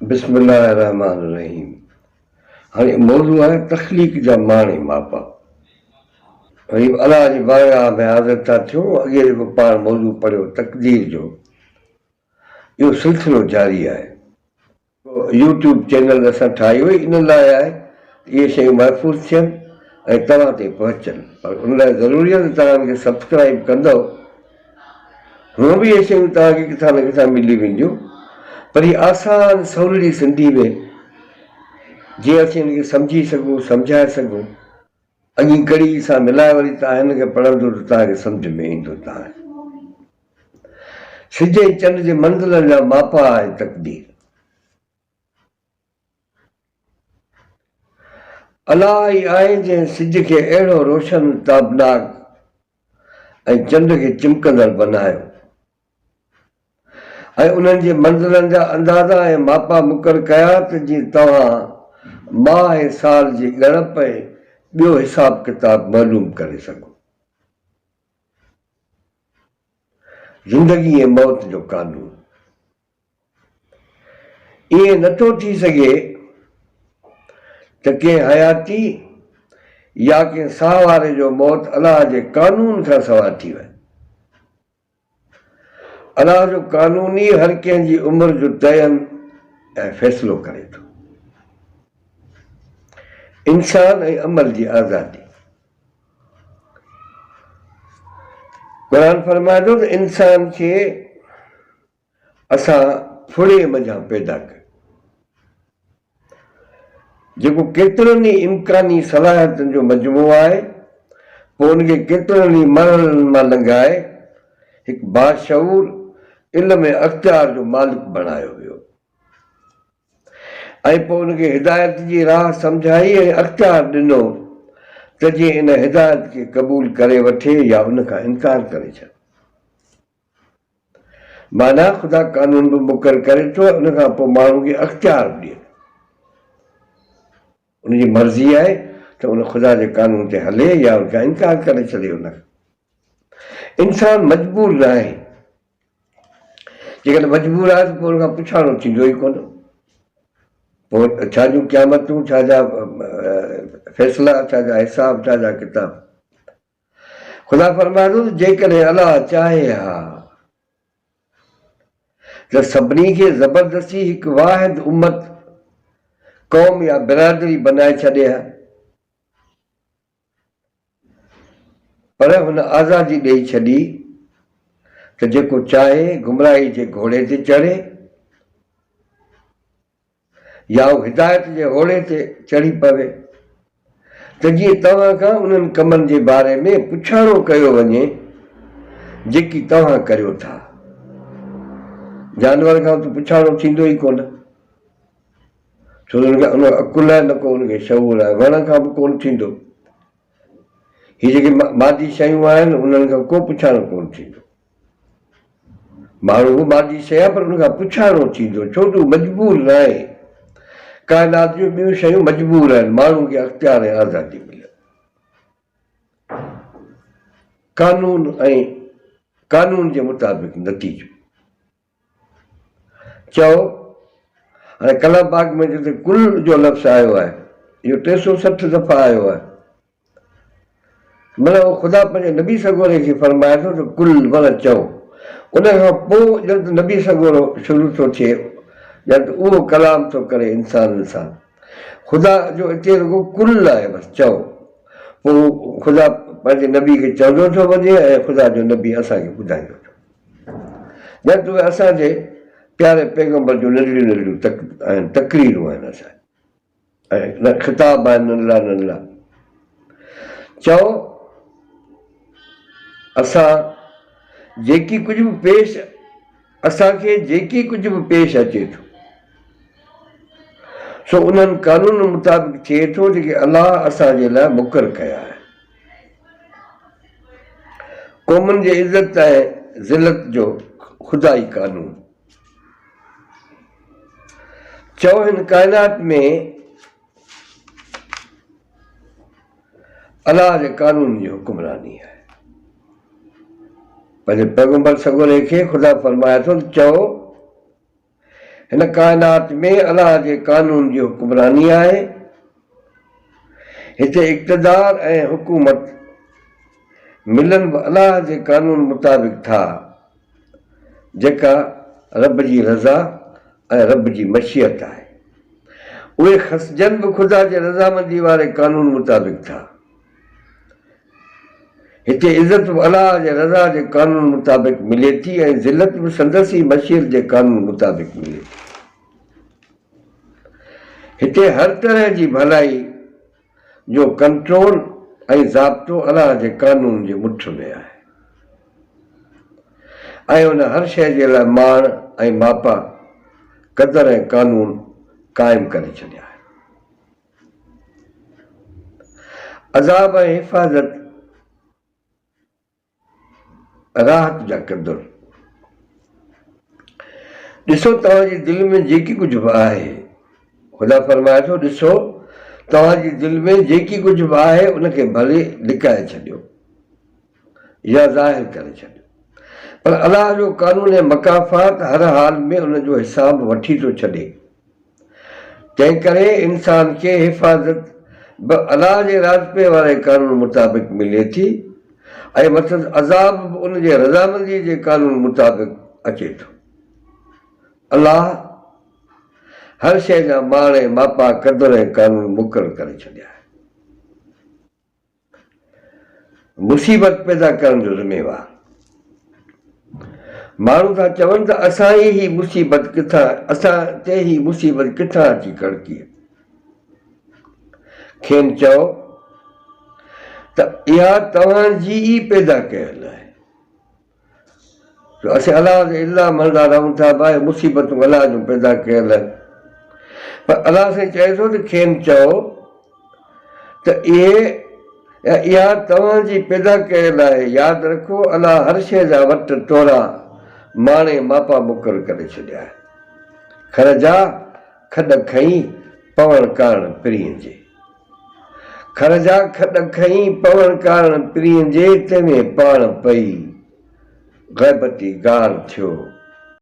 बिस्मिल्लाहिर्रहमानिर्रहीम। हाणे मौज़ू आहे तख़लीक़ जा माणे मापा। वरी अलाह जी बारगाह में हाज़िर था थियूं। अॻे जेको पाण मौज़ू पढ़ियो तक़दीर जो, इहो सिलसिलो जारी आहे। यूट्यूब चैनल असां ठाही हुई इन लाइ आहे इहे शयूं महफ़ूज़ थियनि ऐं तव्हां ते पहुचनि, पर उन लाइ ज़रूरी आहे त तव्हां हिनखे सब्सक्राइब कंदव। हूअं बि इहे शयूं तव्हांखे किथां न किथां मिली वेंदियूं, पर हीअ आसान सवली सिंधी में जीअं असीं हिनखे सम्झी सघूं, सम्झाए सघूं। अॻी कड़ी सां मिलाए वरी तव्हां हिनखे पढ़ंदो त तव्हांखे सम्झ में ईंदो। तव्हां सिज ऐं चंड जे मंज़िलनि जा मापा आहे तक़दीर। अलाह ई आहे जंहिं सिज खे अहिड़ो रोशन ताबनाक ऐं चंड खे चिमकंदड़ बनायो ऐं उन्हनि जे मंज़िलनि जा अंदाज़ा ऐं मापा मुक़ररु कया त जीअं तव्हां माह ऐं साल जी ॻणप ऐं ॿियो हिसाब किताब मालूम करे सघो। ज़िंदगी ऐं मौत जो कानून ईअं नथो थी सघे त कंहिं हयाती या कंहिं साह वारे जो मौत अलाह जे कानून खां सवाइ थी वञे। अलाह जो कानून ई हर कंहिंजी उमिरि जो तयन ऐं फ़ैसिलो करे थो। इंसान ऐं अमल जी आज़ादी। क़ुरान फरमाए थो त इंसान खे असां फुड़े मंझां पैदा कयो, जेको केतिरनि ई इम्कानी सलाहियतुनि जो मजमूओ आहे, पोइ उनखे केतिरनि ई मरहलनि मां लंघाए हिकु बाशऊर इल्म ऐं अख़्तियार जो मालिक बणायो वियो ऐं पोइ उनखे हिदायत जी राह सम्झाई ऐं अख़्तियार ॾिनो त जीअं इन हिदायत खे क़बूल करे वठे या उनखां इनकार करे छॾे। माना ख़ुदा कानून बि मुक़ररु करे थो, उनखां पोइ माण्हू खे अख़्तियार ॾिए। उनजी मर्ज़ी आहे त उन ख़ुदा जे कानून ते हले या उनखां इनकार करे छॾे। इंसान मजबूर न आहे। जेकॾहिं मजबूर आहे त पोइ उनखां पुछाणो थींदो ई कोन। पोइ छा जूं क़यामतूं, छा जा फ़ैसिला, छा जा हिसाब, छा जा किताब। ख़ुदा फरमाए थो त जेकॾहिं अलाह चाहे हा त सभिनी खे ज़बरदस्ती हिकु वाहिद उम्मत, क़ौम या बिरादरी बनाए छॾे हा, पर हुन आज़ादी ॾेई छॾी त जेको चाहे गुमराही जे घोड़े ते चढ़े या हिदायत जे घोड़े ते चढ़ी पवे, त जीअं तव्हां खां उन्हनि कमनि जे बारे में पुछाणो कयो वञे जेकी तव्हां करियो था। जानवर खां त पुछाणो थींदो ई कोन, छो त उनखे उन अकुल आहे, न को उनखे शऊर आहे। वण खां बि कोन थींदो। हीअ जेके मादी शयूं आहिनि उन्हनि खां को पुछाणो कोन थींदो। माण्हू बि मादी शइ आहे, पर उनखां पुछाणो थींदो छो त मजबूर न आहे। काइनात जूं ॿियूं शयूं मजबूर आहिनि, माण्हू खे अख़्तियार ऐं आज़ादी मिले। कानून ऐं कानून जे मुताबिक़ नतीजो। चओ हाणे कलाम पाक में जिते कुल जो लफ़्ज़ आयो आहे, इहो 360 दफ़ा आयो आहे। मतिलबु ख़ुदा पंहिंजे नबी सगोरे खे फरमाए थो त कुल वण चओ। उनखां पोइ जल्द नबी सगोरो शुरू थो थिए, जल्द उहो कलाम थो करे इंसाननि सां। ख़ुदा जो हिते रुॻो कुल आहे, बसि चओ। पोइ ख़ुदा पंहिंजे नबी खे चवंदो थो वञे ऐं ख़ुदा जो नबी असांखे ॿुधाईंदो थो। ॼण उहे असांजे प्यारे पैगम्बर जूं नंढड़ियूं नंढड़ियूं तक़रीरूं आहिनि असां ऐं ख़िताब आहिनि नंढड़ा नंढड़ा। चओ असां जेकी कुझु बि पेश असांखे जेकी कुझु बि पेश अचे थो सो उन्हनि कानून मुताबिक़ थिए थो जेके अलाह असांजे लाइ मुक़ररु कया आहे। क़ौमुनि जे इज़त ऐं ज़िलत जो ख़ुदाई कानून। चओ हिन काइनात में अलाह जे कानून जी हुकुमरानी आहे। पंहिंजे पैगम्बर सगोरे खे ख़ुदा फरमाए थो चओ हिन काइनात में अलाह जे कानून जी हुकुमरानी आहे। हिते इक़्तिदार ऐं हुकूमत मिलन बि अलाह जे कानून मुताबिक़ था, जेका रब जी रज़ा ऐं रब जी मशीयत आहे। उहे खसजन बि ख़ुदा जे रज़ामंदी वारे कानून मुताबिक़ था। हिते इज़त बि अलाह जे रज़ा जे कानून मुताबिक़ मिले थी ऐं ज़िलत बि संदसि ई मशीयत जे कानून मुताबिक़ मिले थी। हिते हर तरह जी भलाई जो कंट्रोल ऐं ज़ाब्तो अलाह जे कानून जे मुठ में आहे ऐं उन हर शइ जे लाइ माण ऐं मापा क़दर ऐं कानून क़ाइमु करे छॾिया आहे। अज़ाब ऐं हिफ़ाज़त राहत जा क़दर। ॾिसो तव्हांजी दिलि में जेकी कुझु बि आहे, ख़ुदा फरमाए थो, ॾिसो तव्हांजी दिलि में जेकी कुझु बि आहे उनखे भले लिकाए छॾियो या ज़ाहिर करे छॾियो, पर अलाह जो कानून ऐं मकाफ़ात हर हाल में उनजो हिसाब वठी थो छॾे। तंहिं करे इंसान खे हिफ़ाज़त बि अलाह जे राज़पे वारे कानून मुताबिक़ मिले थी ऐं मथां अज़ाब बि उनजे रज़ामंदी जे कानून मुताबिक़ अचे थो। अलाह हर शइ जा माण ऐं मापा क़दर ऐं कानून मुक़ररु करे छॾिया आहे। मुसीबत पैदा करण जो ज़िम्मेवार। माण्हू था चवनि त असां ई मुसीबत किथां, असां ते ई मुसीबत किथां अची कड़की। खेनि चओ त इहा तव्हांजी ई पैदा कयल आहे। असां अलाह जे इल्ज़ाम मणंदा रहूं था, भाई मुसीबतूं अलाह जूं पैदा कयल आहिनि, पर अलाह साईं चए थो त खेनि चओ त इहा तव्हांजी पैदा कयल आहे। यादि रखो, अलाह हर शइ जा वट तोड़ा माणे मापा मुक़ररु करे छॾिया आहे। खर जा खॾ खईं पवण कारण पिरींजे, खर जा खॾ खईं पवण कारण पिरींजे, तंहिंमें पाण पई ग़ैबती गार थियो।